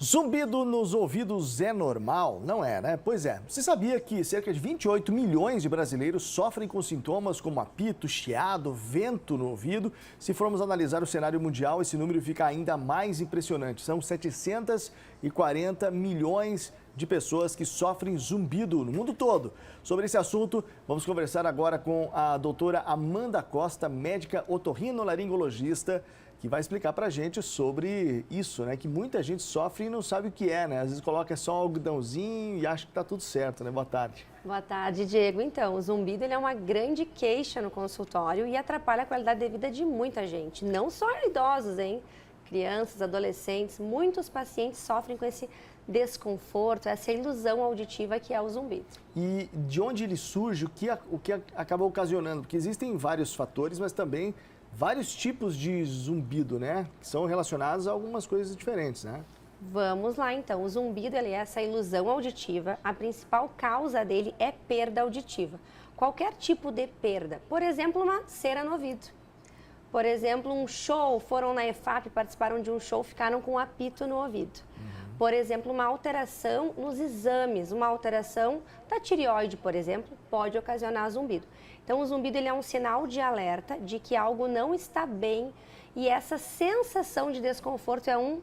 Zumbido nos ouvidos é normal? Não é, né? Pois é. Você sabia que cerca de 28 milhões de brasileiros sofrem com sintomas como apito, chiado, vento no ouvido? Se formos analisar o cenário mundial, esse número fica ainda mais impressionante. São 740 milhões de pessoas que sofrem zumbido no mundo todo. Sobre esse assunto, vamos conversar agora com a doutora Amanda Costa, médica otorrinolaringologista, que vai explicar pra gente sobre isso, né? Que muita gente sofre e não sabe o que é, né? Às vezes coloca só um algodãozinho e acha que tá tudo certo, né? Boa tarde. Boa tarde, Diego. Então, o zumbido ele é uma grande queixa no consultório e atrapalha a qualidade de vida de muita gente. Não só idosos, hein? Crianças, adolescentes, muitos pacientes sofrem com esse desconforto, essa ilusão auditiva que é o zumbido. E de onde ele surge, o que acaba ocasionando? Porque existem vários fatores, mas também vários tipos de zumbido, né? Que são relacionados a algumas coisas diferentes, né? Vamos lá, então. O zumbido ele é essa ilusão auditiva. A principal causa dele é perda auditiva. Qualquer tipo de perda. Por exemplo, uma cera no ouvido. Por exemplo, um show, foram na EFAP, participaram de um show, ficaram com um apito no ouvido. Por exemplo, uma alteração nos exames, uma alteração da tireoide, por exemplo, pode ocasionar zumbido. Então, o zumbido ele é um sinal de alerta de que algo não está bem e essa sensação de desconforto é um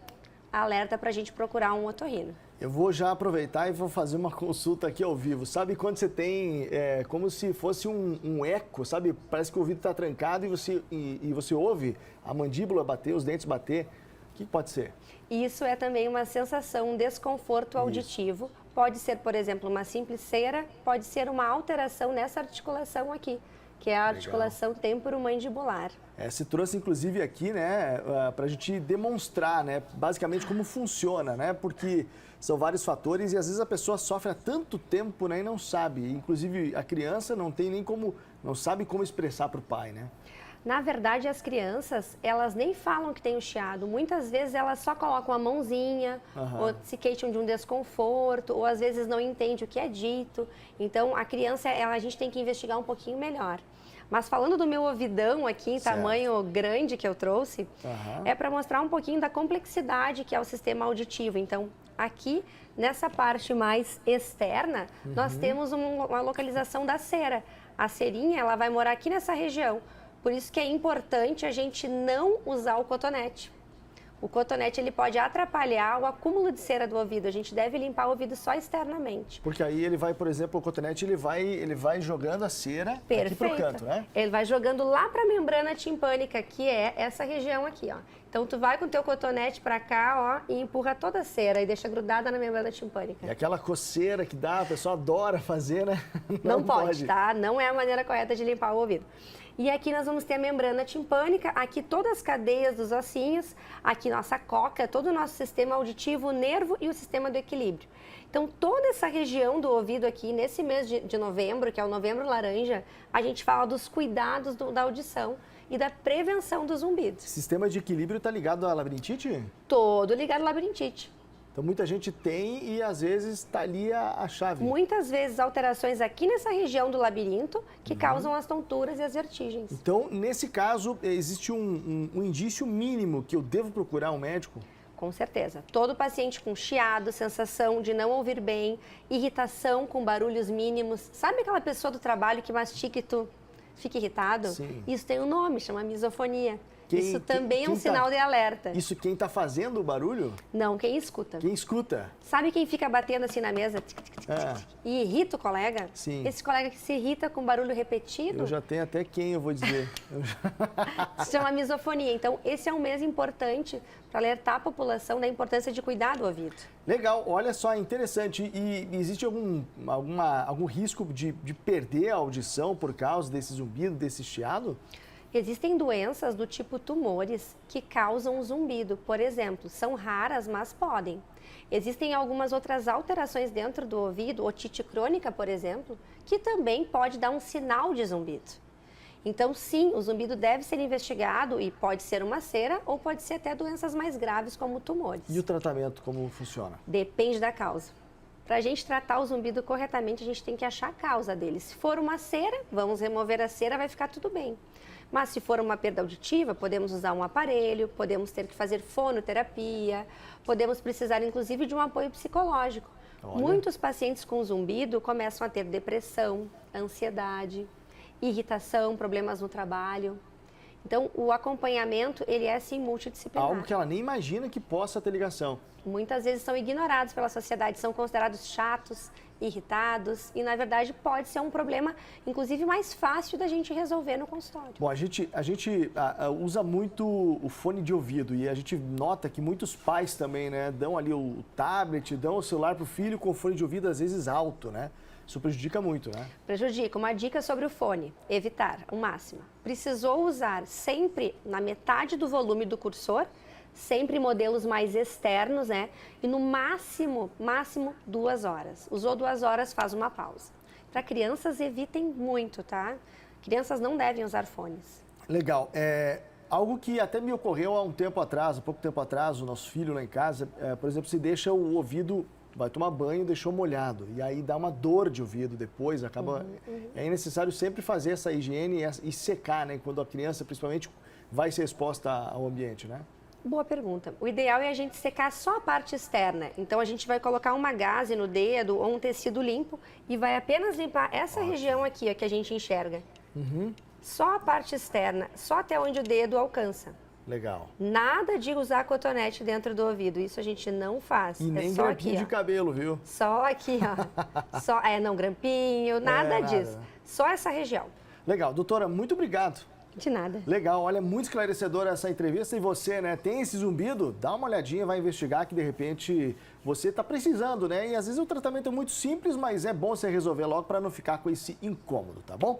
alerta para a gente procurar um otorrino. Eu vou já aproveitar e vou fazer uma consulta aqui ao vivo. Sabe quando você tem como se fosse um eco, sabe? Parece que o ouvido está trancado e você ouve a mandíbula bater, os dentes bater. O que pode ser? Isso é também uma sensação, um desconforto auditivo. Pode ser, por exemplo, uma simples cera, pode ser uma alteração nessa articulação aqui, que é a articulação temporomandibular. Se trouxe, inclusive, aqui, né, para a gente demonstrar, né, basicamente como funciona, né, porque são vários fatores e às vezes a pessoa sofre há tanto tempo, né, e não sabe. Inclusive, a criança não sabe como expressar para o pai, né? Na verdade, as crianças, elas nem falam que tem o chiado. Muitas vezes elas só colocam a mãozinha, ou se queixam de um desconforto, ou às vezes não entende o que é dito. Então, a criança, a gente tem que investigar um pouquinho melhor. Mas falando do meu ouvidão aqui, tamanho grande que eu trouxe, é para mostrar um pouquinho da complexidade que é o sistema auditivo. Então, aqui, nessa parte mais externa, nós temos uma localização da cera. A cerinha, ela vai morar aqui nessa região. Por isso que é importante a gente não usar o cotonete. O cotonete ele pode atrapalhar o acúmulo de cera do ouvido. A gente deve limpar o ouvido só externamente. Porque aí ele vai, por exemplo, o cotonete ele vai jogando a cera aqui pro canto, né? Ele vai jogando lá para a membrana timpânica, que é essa região aqui, ó. Então tu vai com o teu cotonete para cá, ó, e empurra toda a cera e deixa grudada na membrana timpânica. E aquela coceira que dá, a pessoa adora fazer, né? Não pode, tá? Não é a maneira correta de limpar o ouvido. E aqui nós vamos ter a membrana timpânica, aqui todas as cadeias dos ossinhos, aqui nossa coca, todo o nosso sistema auditivo, o nervo e o sistema do equilíbrio. Então, toda essa região do ouvido aqui, nesse mês de novembro, que é o novembro laranja, a gente fala dos cuidados da audição e da prevenção do zumbido. O sistema de equilíbrio está ligado à labirintite? Todo ligado à labirintite. Então, muita gente tem e, às vezes, está ali a chave. Muitas vezes, alterações aqui nessa região do labirinto que causam as tonturas e as vertigens. Então, nesse caso, existe um indício mínimo que eu devo procurar um médico? Com certeza. Todo paciente com chiado, sensação de não ouvir bem, irritação com barulhos mínimos. Sabe aquela pessoa do trabalho que mastica e tu fica irritado? Sim. Isso tem um nome, chama misofonia. Isso também é um sinal de alerta. Isso quem está fazendo o barulho? Não, quem escuta. Quem escuta. Sabe quem fica batendo assim na mesa e irrita o colega? Sim. Esse colega que se irrita com barulho repetido? Eu já tenho até quem eu vou dizer. Se chama misofonia. Então, esse é um mês importante para alertar a população da importância de cuidar do ouvido. Legal, olha só, interessante. E existe algum risco de perder a audição por causa desse zumbido, desse chiado? Existem doenças do tipo tumores que causam zumbido, por exemplo, são raras, mas podem. Existem algumas outras alterações dentro do ouvido, otite crônica, por exemplo, que também pode dar um sinal de zumbido. Então, sim, o zumbido deve ser investigado e pode ser uma cera ou pode ser até doenças mais graves como tumores. E o tratamento, como funciona? Depende da causa. Para a gente tratar o zumbido corretamente, a gente tem que achar a causa dele. Se for uma cera, vamos remover a cera, vai ficar tudo bem. Mas se for uma perda auditiva, podemos usar um aparelho, podemos ter que fazer fonoterapia, podemos precisar inclusive de um apoio psicológico. Olha. Muitos pacientes com zumbido começam a ter depressão, ansiedade, irritação, problemas no trabalho. Então, o acompanhamento, ele é, sim, multidisciplinar. Algo que ela nem imagina que possa ter ligação. Muitas vezes são ignorados pela sociedade, são considerados chatos, irritados e, na verdade, pode ser um problema, inclusive, mais fácil da gente resolver no consultório. Bom, a gente usa muito o fone de ouvido e a gente nota que muitos pais também, né, dão ali o tablet, dão o celular para o filho com o fone de ouvido, às vezes alto, né? Isso prejudica muito, né? Prejudica. Uma dica sobre o fone, evitar o máximo. Precisou usar sempre na metade do volume do cursor, sempre modelos mais externos, né? E no máximo 2 horas. Usou 2 horas, faz uma pausa. Para crianças, evitem muito, tá? Crianças não devem usar fones. Legal. Algo que até me ocorreu há pouco tempo atrás, o nosso filho lá em casa, por exemplo, se deixa o ouvido, vai tomar banho, deixou molhado, e aí dá uma dor de ouvido depois, acaba... É necessário sempre fazer essa higiene e secar, né? Quando a criança, principalmente, vai ser exposta ao ambiente, né? Boa pergunta. O ideal é a gente secar só a parte externa. Então, a gente vai colocar uma gaze no dedo ou um tecido limpo e vai apenas limpar essa região aqui, ó, que a gente enxerga. Só a parte externa, só até onde o dedo alcança. Legal. Nada de usar cotonete dentro do ouvido, isso a gente não faz. E nem grampinho de cabelo, viu? Só aqui, ó. Só, não, grampinho, nada disso. Só essa região. Legal. Doutora, muito obrigado. De nada. Legal, olha, muito esclarecedora essa entrevista. E você, né, tem esse zumbido? Dá uma olhadinha, vai investigar que de repente você está precisando, né? E às vezes o tratamento é muito simples, mas é bom você resolver logo para não ficar com esse incômodo, tá bom?